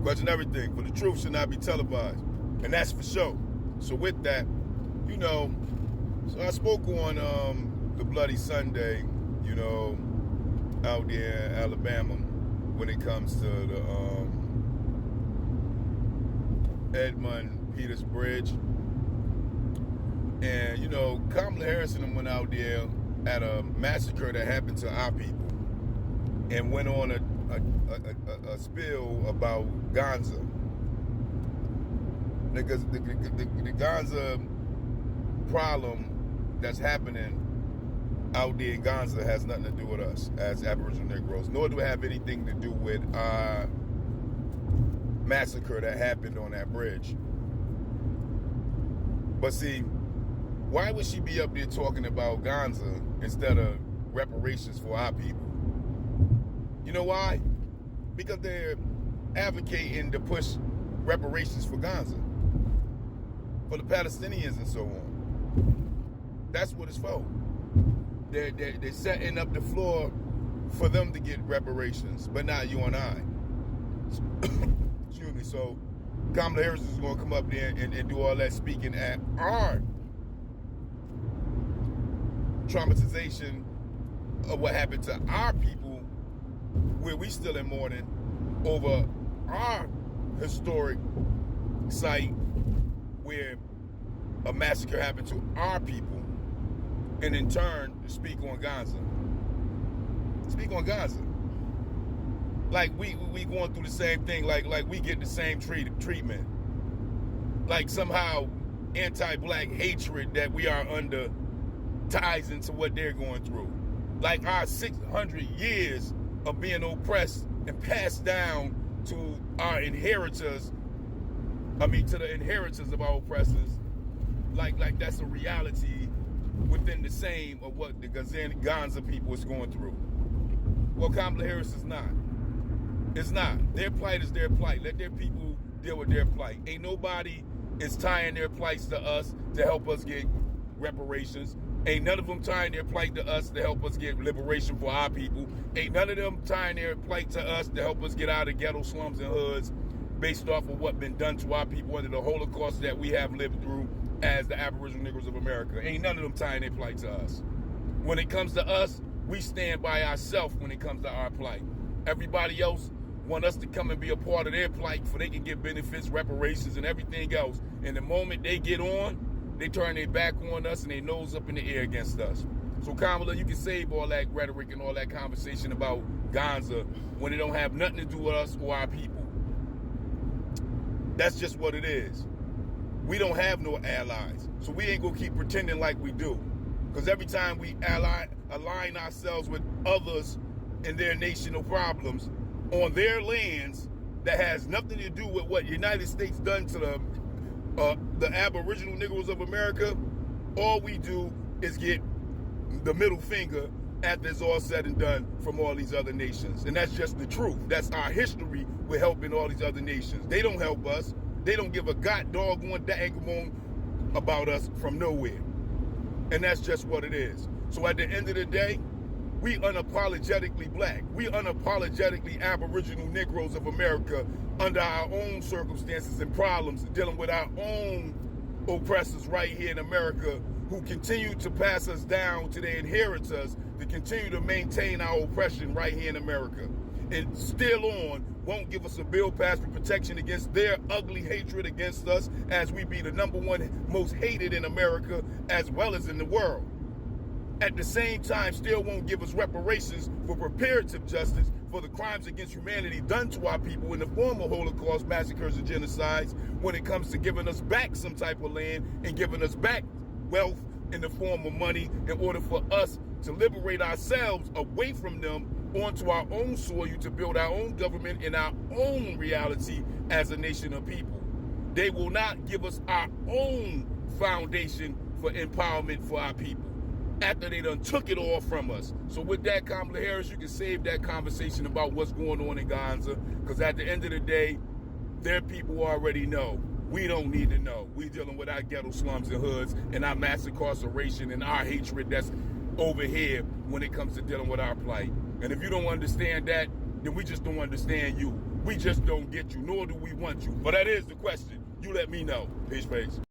Question everything, for the truth should not be televised. And that's for sure. So with that, so I spoke on the Bloody Sunday, out there in Alabama when it comes to the Edmund Peters Bridge. And, Kamala Harris and them went out there at a massacre that happened to our people and went on a spill about Gaza. Because the Gaza problem that's happening out there in Gaza has nothing to do with us as Aboriginal Negroes, nor do it have anything to do with our massacre that happened on that bridge. But see, why would she be up there talking about Gaza instead of reparations for our people? You know why? Because they're advocating to push reparations for Gaza, for the Palestinians and so on. That's what it's for. They're setting up the floor for them to get reparations, but not you and I. Excuse me. So Kamala Harris is going to come up there and do all that speaking at our traumatization of what happened to our people, where we still in mourning over our historic site where a massacre happened to our people, and in turn speak on Gaza. Speak on Gaza. Like we going through the same thing, like we get the same treatment. Like somehow anti-black hatred that we are under ties into what they're going through. Like our 600 years of being oppressed and passed down to our inheritors, to the inheritors of our oppressors, like that's a reality within the same of what the Gaza people is going through. Well, Kamala Harris is not. It's not. Their plight is their plight. Let their people deal with their plight. Ain't nobody is tying their plights to us to help us get reparations. Ain't none of them tying their plight to us to help us get liberation for our people. Ain't none of them tying their plight to us to help us get out of ghetto slums and hoods based off of what been done to our people under the Holocaust that we have lived through as the Aboriginal Negroes of America. Ain't none of them tying their plight to us. When it comes to us, we stand by ourselves when it comes to our plight. Everybody else want us to come and be a part of their plight so they can get benefits, reparations, and everything else. And the moment they get on, they turn their back on us and they nose up in the air against us. So Kamala, you can save all that rhetoric and all that conversation about Gaza when it don't have nothing to do with us or our people. That's just what it is. We don't have no allies, so we ain't gonna keep pretending like we do. Because every time we align ourselves with others and their national problems on their lands that has nothing to do with what United States done to the Aboriginal Negroes of America, all we do is get the middle finger after it's all said and done from all these other nations. And that's just the truth. That's our history with helping all these other nations. They don't help us. They don't give a god doggone daggone about us from nowhere. And that's just what it is. So at the end of the day, we unapologetically black. We unapologetically Aboriginal Negroes of America under our own circumstances and problems, dealing with our own oppressors right here in America who continue to pass us down to their inheritors to continue to maintain our oppression right here in America. And still on, won't give us a bill passed for protection against their ugly hatred against us as we be the #1 most hated in America as well as in the world. At the same time, still won't give us reparations for reparative justice for the crimes against humanity done to our people in the form of Holocaust, massacres, and genocides when it comes to giving us back some type of land and giving us back wealth in the form of money in order for us to liberate ourselves away from them onto our own soil to build our own government and our own reality as a nation of people. They will not give us our own foundation for empowerment for our people after they done took it all from us. So with that, Kamala Harris, you can save that conversation about what's going on in Gaza, because at the end of the day, their people already know. We don't need to know. We dealing with our ghetto slums and hoods and our mass incarceration and our hatred that's over here when it comes to dealing with our plight. And if you don't understand that, then we just don't understand you. We just don't get you, nor do we want you. But that is the question. You let me know. Peace, peace.